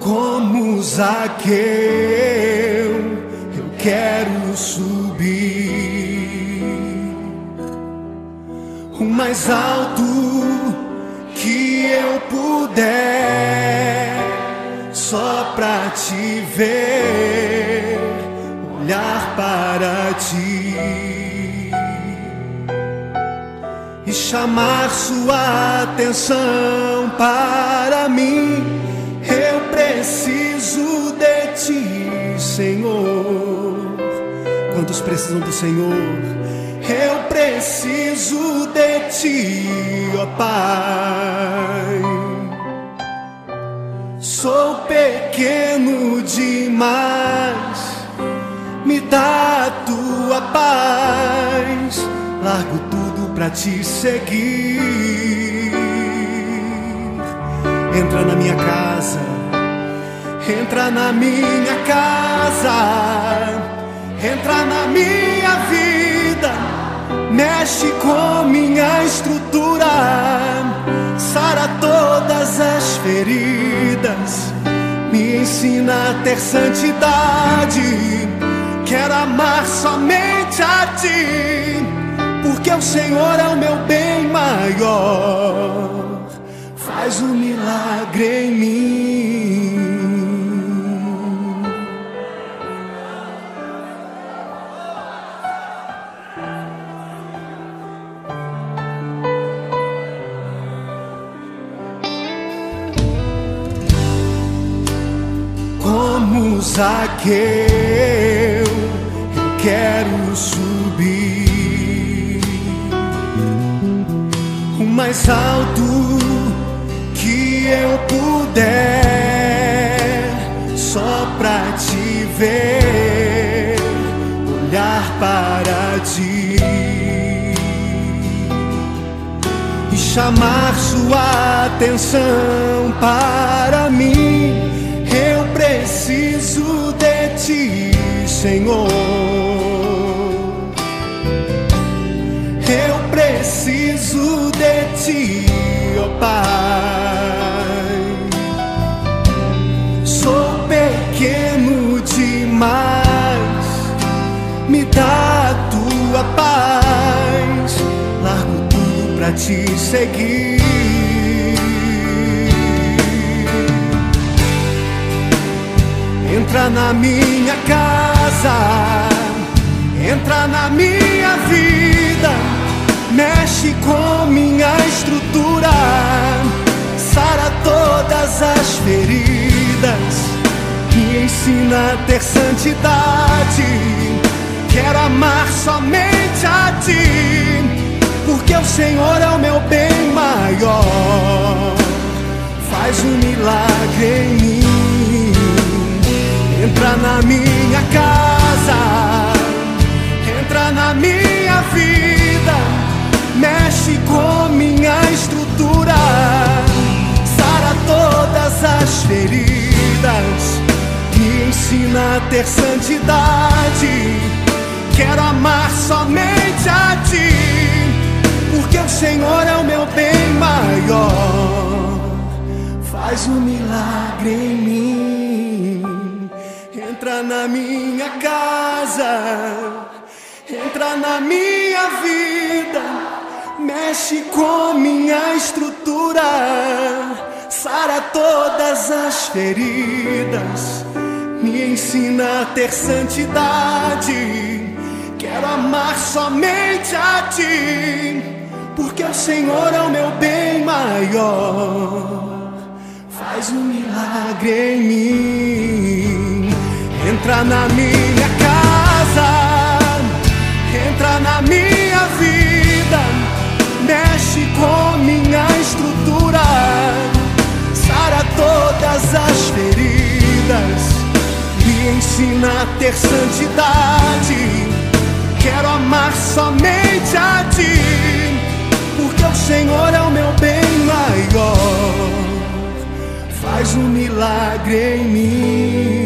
Como Zaqueu, eu quero subir o mais alto que eu puder, só pra te ver, olhar para ti e chamar sua atenção para mim. Eu preciso de ti, Senhor. Quantos precisam do Senhor? Eu preciso de ti, ó Pai. Sou pequeno demais, me dá a tua paz. Largo tudo pra te seguir. Entra na minha casa, entra na minha casa, entra na minha vida, mexe com minha estrutura, sara todas as feridas, me ensina a ter santidade. Quero amar somente a ti, porque o Senhor é o meu bem maior. Faz um milagre em mim. Como Zaqueu, eu quero subir o mais alto que eu puder, só pra te ver, olhar para ti e chamar sua atenção para mim. Eu preciso de ti, Senhor. Eu preciso de ti, ó Pai. Sou pequeno demais, me dá a tua paz. Largo tudo pra te seguir. Entra na minha casa, entra na minha vida, mexe com minha estrutura, sara todas as feridas, me ensina a ter santidade. Quero amar somente a ti, porque o Senhor é o meu bem maior. Faz um milagre em mim. Entra na minha casa, entra na minha vida, mexe com minha estrutura, sara todas as feridas, me ensina a ter santidade. Quero amar somente a ti, porque o Senhor é o meu bem maior. Faz um milagre em mim. Entra na minha casa, entra na minha vida, mexe com minha estrutura, sara todas as feridas, me ensina a ter santidade. Quero amar somente a ti, porque o Senhor é o meu bem maior. Faz um milagre em mim. Entra na minha casa, entra na minha vida, mexe com minha estrutura, sara todas as feridas, me ensina a ter santidade. Quero amar somente a ti, porque o Senhor é o meu bem maior. Faz um milagre em mim.